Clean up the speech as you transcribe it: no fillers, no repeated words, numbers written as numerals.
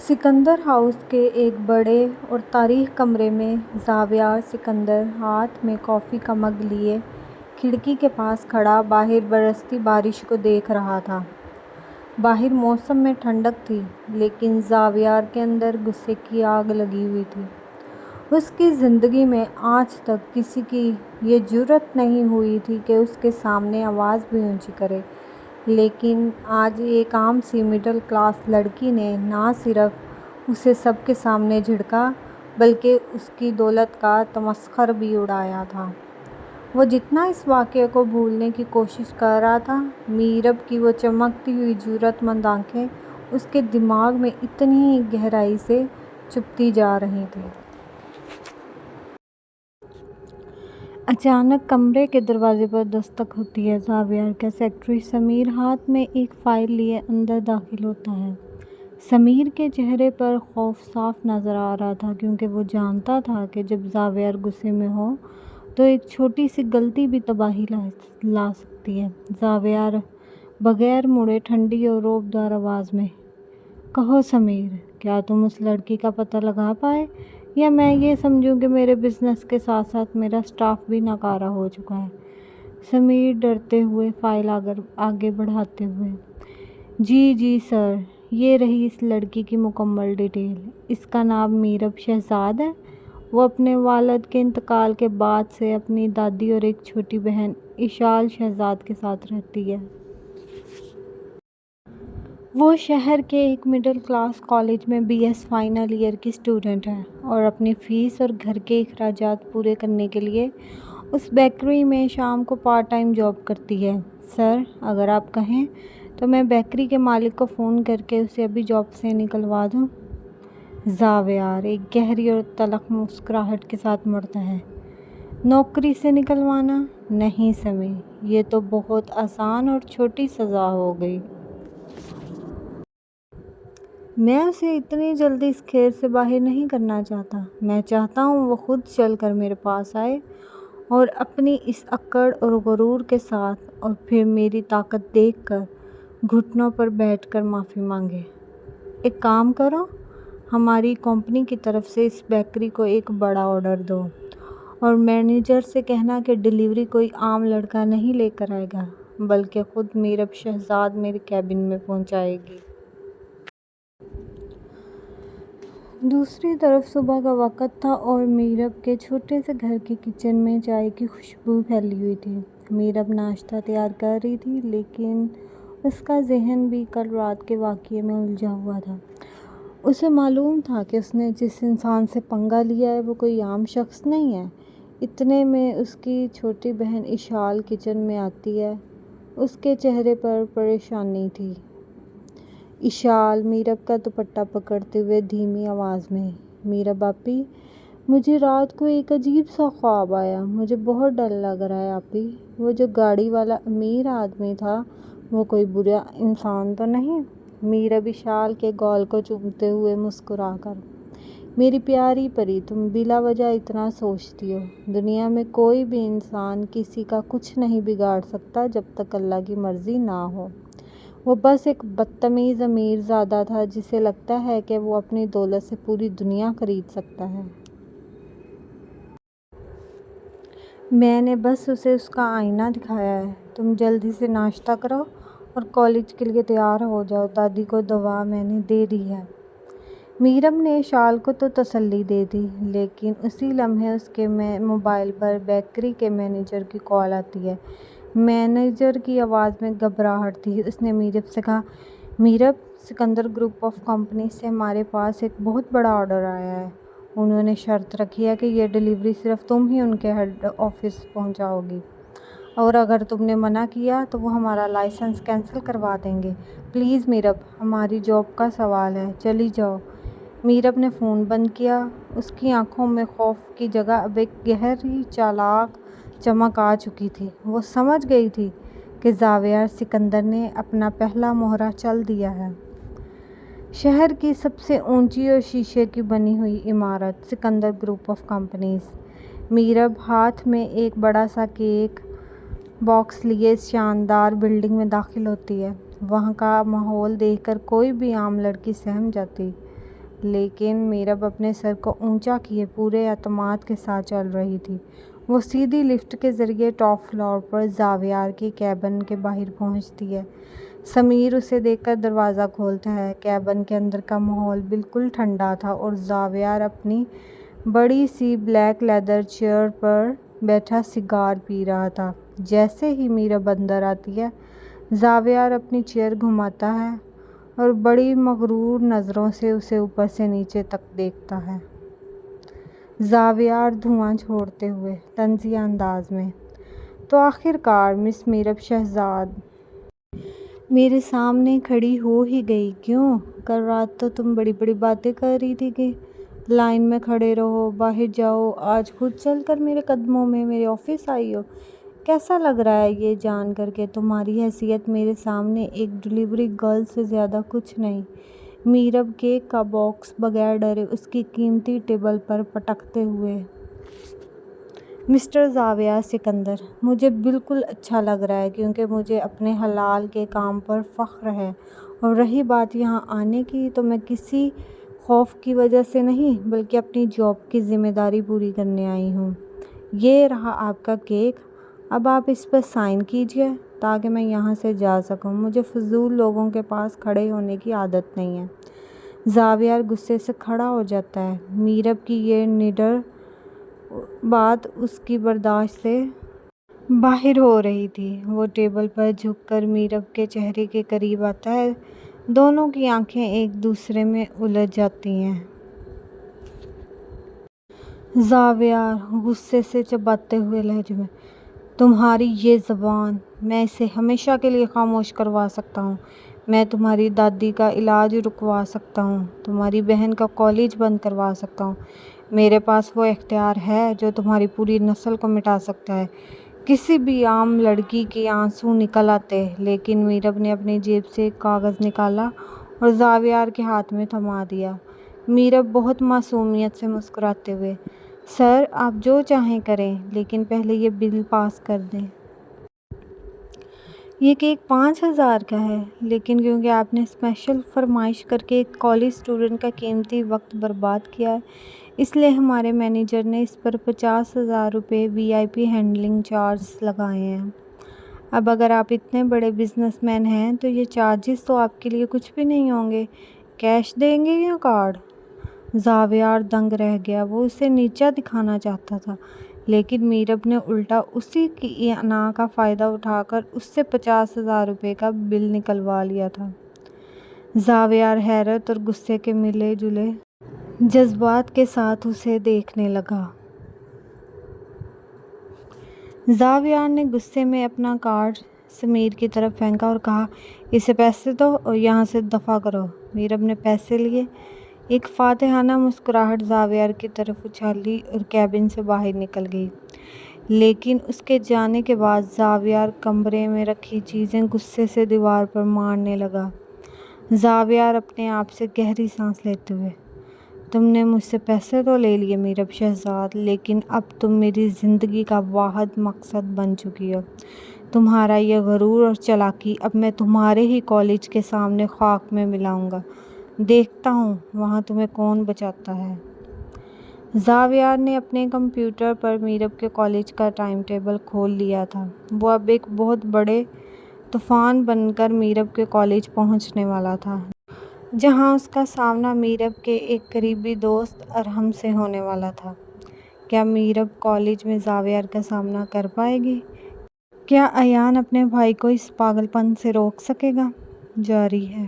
Sikandar house کے ایک بڑے اور تاریخی کمرے میں زاویار سکندر ہاتھ میں کافی کا مگ لیے کھڑکی کے پاس کھڑا باہر برستی بارش کو دیکھ رہا تھا۔ باہر موسم میں ٹھنڈک تھی لیکن زاویار کے اندر غصے کی آگ لگی ہوئی تھی۔ اس کی زندگی میں آج تک کسی کی یہ جرأت نہیں ہوئی تھی کہ اس کے سامنے آواز بھی اونچی کرے، لیکن آج ایک عام سی مڈل کلاس لڑکی نے نہ صرف اسے سب کے سامنے جھڑکا بلکہ اس کی دولت کا تمسخر بھی اڑایا تھا۔ وہ جتنا اس واقعے کو بھولنے کی کوشش کر رہا تھا، میرب کی وہ چمکتی ہوئی جرأت مند آنکھیں اس کے دماغ میں اتنی ہی گہرائی سے چبھتی جا رہی تھیں۔ اچانک کمرے کے دروازے پر دستک ہوتی ہے۔ زاویار کا سیکرٹری سمیر ہاتھ میں ایک فائل لیے اندر داخل ہوتا ہے۔ سمیر کے چہرے پر خوف صاف نظر آ رہا تھا کیونکہ وہ جانتا تھا کہ جب زاویار غصے میں ہو تو ایک چھوٹی سی غلطی بھی تباہی لا سکتی ہے۔ زاویار بغیر مڑے ٹھنڈی اور رعبدار آواز میں، کہو سمیر، کیا تم اس لڑکی کا پتہ لگا پائے یا میں یہ سمجھوں کہ میرے بزنس کے ساتھ ساتھ میرا اسٹاف بھی ناکارہ ہو چکا ہے؟ سمیر ڈرتے ہوئے فائل آگے بڑھاتے ہوئے، جی سر، یہ رہی اس لڑکی کی مکمل ڈیٹیل۔ اس کا نام میرب شہزاد ہے۔ وہ اپنے والد کے انتقال کے بعد سے اپنی دادی اور ایک چھوٹی بہن اشال شہزاد کے ساتھ رہتی ہے۔ وہ شہر کے ایک مڈل کلاس کالج میں BS فائنل ایئر کی اسٹوڈنٹ ہے اور اپنی فیس اور گھر کے اخراجات پورے کرنے کے لیے اس بیکری میں شام کو پارٹ ٹائم جاب کرتی ہے۔ سر، اگر آپ کہیں تو میں بیکری کے مالک کو فون کر کے اسے ابھی جاب سے نکلوا دوں۔ زاویار ایک گہری اور تلخ مسکراہٹ کے ساتھ مڑتا ہے، نوکری سے نکلوانا؟ نہیں سمیر، یہ تو بہت آسان اور چھوٹی سزا ہو گئی۔ میں اسے اتنی جلدی اس کھیل سے باہر نہیں کرنا چاہتا۔ میں چاہتا ہوں وہ خود چل کر میرے پاس آئے اور اپنی اس اکڑ اور غرور کے ساتھ اور پھر میری طاقت دیکھ کر گھٹنوں پر بیٹھ کر معافی مانگے۔ ایک کام کرو، ہماری کمپنی کی طرف سے اس بیکری کو ایک بڑا آرڈر دو اور مینیجر سے کہنا کہ ڈیلیوری کوئی عام لڑکا نہیں لے کر آئے گا بلکہ خود میرب شہزاد میرے کیبن میں پہنچائے گی۔ دوسری طرف صبح کا وقت تھا اور میرب کے چھوٹے سے گھر کے کچن میں چائے کی خوشبو پھیلی ہوئی تھی۔ میرب ناشتہ تیار کر رہی تھی لیکن اس کا ذہن بھی کل رات کے واقعے میں الجھا ہوا تھا۔ اسے معلوم تھا کہ اس نے جس انسان سے پنگا لیا ہے وہ کوئی عام شخص نہیں ہے۔ اتنے میں اس کی چھوٹی بہن اشال کچن میں آتی ہے۔ اس کے چہرے پر پریشانی تھی۔ اشال میرب کا دوپٹہ پکڑتے ہوئے دھیمی آواز میں، میرب آپی، مجھے رات کو ایک عجیب سا خواب آیا۔ مجھے بہت ڈر لگ رہا ہے آپی۔ وہ جو گاڑی والا امیر آدمی تھا وہ کوئی برا انسان تو نہیں؟ میرب اشال کے گال کو چومتے ہوئے مسکرا کر، میری پیاری پری، تم بلا وجہ اتنا سوچتی ہو۔ دنیا میں کوئی بھی انسان کسی کا کچھ نہیں بگاڑ سکتا جب تک اللہ کی مرضی نہ ہو۔ وہ بس ایک بدتمیز امیر زادہ تھا جسے لگتا ہے کہ وہ اپنی دولت سے پوری دنیا خرید سکتا ہے۔ میں نے بس اسے اس کا آئینہ دکھایا ہے۔ تم جلدی سے ناشتہ کرو اور کالج کے لیے تیار ہو جاؤ۔ دادی کو دوا میں نے دے دی ہے۔ میرب نے اشال کو تو تسلی دے دی لیکن اسی لمحے اس کے موبائل پر بیکری کے مینیجر کی کال آتی ہے۔ مینیجر کی آواز میں گھبراہٹ تھی۔ اس نے میرب سے کہا، Meerab, Sikandar group of company سے ہمارے پاس ایک بہت بڑا آرڈر آیا ہے۔ انہوں نے شرط رکھی ہے کہ یہ ڈیلیوری صرف تم ہی ان کے ہیڈ آفس پہنچاؤ گی اور اگر تم نے منع کیا تو وہ ہمارا لائسنس کینسل کروا دیں گے۔ پلیز میرب، ہماری جاب کا سوال ہے، چلی جاؤ۔ میرب نے فون بند کیا۔ اس کی آنکھوں میں خوف کی جگہ اب ایک گہری چالاک چمک آ چکی تھی۔ وہ سمجھ گئی تھی کہ زاویار سکندر نے اپنا پہلا مہرہ چل دیا ہے۔ شہر کی سب سے اونچی اور شیشے کی بنی ہوئی عمارت، Sikandar group of companies. Meerab ہاتھ میں ایک بڑا سا کیک باکس لیے اس شاندار بلڈنگ میں داخل ہوتی ہے۔ وہاں کا ماحول دیکھ کر کوئی بھی عام لڑکی سہم جاتی۔ لیکن میرب اپنے سر کو اونچا کیے پورے اعتماد کے ساتھ چل رہی تھی۔ وہ سیدھی لفٹ کے ذریعے ٹاپ فلور پر زاویار کے کیبن کے باہر پہنچتی ہے۔ سمیر اسے دیکھ کر دروازہ کھولتا ہے۔ کیبن کے اندر کا ماحول بالکل ٹھنڈا تھا اور زاویار اپنی بڑی سی بلیک لیدر چیئر پر بیٹھا سگار پی رہا تھا۔ جیسے ہی میرب اندر آتی ہے، زاویار اپنی چیئر گھماتا ہے اور بڑی مغرور نظروں سے اسے اوپر سے نیچے تک دیکھتا ہے۔ زاویار دھواں چھوڑتے ہوئے طنزیہ انداز میں: تو آخر کار مس میرب شہزاد میرے سامنے کھڑی ہو ہی گئی، کیوں؟ کل رات تو تم بڑی بڑی باتیں کر رہی تھی کہ لائن میں کھڑے رہو، باہر جاؤ، آج خود چل کر میرے قدموں میں میرے آفس آئی ہو۔ کیسا لگ رہا ہے یہ جان کر کہ تمہاری حیثیت میرے سامنے ایک ڈیلیوری گرل سے زیادہ کچھ نہیں؟ میرب کیک کا باکس بغیر ڈرے اس کی قیمتی ٹیبل پر پٹکتے ہوئے: مسٹر زاویار سکندر، مجھے بالکل اچھا لگ رہا ہے کیونکہ مجھے اپنے حلال کے کام پر فخر ہے، اور رہی بات یہاں آنے کی تو میں کسی خوف کی وجہ سے نہیں بلکہ اپنی جاب کی ذمہ داری پوری کرنے آئی ہوں۔ یہ رہا آپ کا کیک، اب آپ اس پر سائن کیجئے تاکہ میں یہاں سے جا سکوں۔ مجھے فضول لوگوں کے پاس کھڑے ہونے کی عادت نہیں ہے۔ زاویار غصے سے کھڑا ہو جاتا ہے۔ میرب کی یہ نڈر بات اس کی برداشت سے باہر ہو رہی تھی۔ وہ ٹیبل پر جھک کر میرب کے چہرے کے قریب آتا ہے۔ دونوں کی آنکھیں ایک دوسرے میں الجھ جاتی ہیں۔ زاویار غصے سے چباتے ہوئے لہجے میں: تمہاری یہ زبان، میں اسے ہمیشہ کے لیے خاموش کروا سکتا ہوں۔ میں تمہاری دادی کا علاج رکوا سکتا ہوں، تمہاری بہن کا کالج بند کروا سکتا ہوں۔ میرے پاس وہ اختیار ہے جو تمہاری پوری نسل کو مٹا سکتا ہے۔ کسی بھی عام لڑکی کے آنسو نکل آتے، لیکن میرب نے اپنی جیب سے ایک کاغذ نکالا اور زاویار کے ہاتھ میں تھما دیا۔ میرب بہت معصومیت سے مسکراتے ہوئے: سر، آپ جو چاہیں کریں، لیکن پہلے یہ بل پاس کر دیں۔ یہ کیک 5,000 کا ہے، لیکن کیونکہ آپ نے اسپیشل فرمائش کر کے ایک کالج اسٹوڈنٹ کا قیمتی وقت برباد کیا ہے، اس لیے ہمارے مینیجر نے اس پر 50,000 روپے VIP ہینڈلنگ چارجز لگائے ہیں۔ اب اگر آپ اتنے بڑے بزنس مین ہیں تو یہ چارجز تو آپ کے لیے کچھ بھی نہیں ہوں گے۔ کیش دیں گے یا کارڈ؟ زاویار دنگ رہ گیا۔ وہ اسے نیچا دکھانا چاہتا تھا، لیکن میرب نے الٹا اسی کی انا کا فائدہ اٹھا کر اس سے 50,000 روپے کا بل نکلوا لیا تھا۔ زاویار حیرت اور غصے کے ملے جلے جذبات کے ساتھ اسے دیکھنے لگا۔ زاویار نے غصے میں اپنا کارڈ سمیر کی طرف پھینکا اور کہا: اسے پیسے دو اور یہاں سے دفع کرو۔ میرب نے پیسے لیے، ایک فاتحانہ مسکراہٹ زاویار کی طرف اچھالی اور کیبن سے باہر نکل گئی۔ لیکن اس کے جانے کے بعد زاویار کمرے میں رکھی چیزیں غصے سے دیوار پر مارنے لگا۔ زاویار اپنے آپ سے گہری سانس لیتے ہوئے: تم نے مجھ سے پیسے تو لے لیے میرب شہزاد، لیکن اب تم میری زندگی کا واحد مقصد بن چکی ہو۔ تمہارا یہ غرور اور چالاکی اب میں تمہارے ہی کالج کے سامنے خاک میں ملاؤں گا۔ دیکھتا ہوں وہاں تمہیں کون بچاتا ہے۔ زاویار نے اپنے کمپیوٹر پر میرب کے کالج کا ٹائم ٹیبل کھول لیا تھا۔ وہ اب ایک بہت بڑے طوفان بن کر میرب کے کالج پہنچنے والا تھا، جہاں اس کا سامنا میرب کے ایک قریبی دوست ارحم سے ہونے والا تھا۔ کیا میرب کالج میں زاویار کا سامنا کر پائے گی؟ کیا ایان اپنے بھائی کو اس پاگل پن سے روک سکے گا؟ جاری ہے۔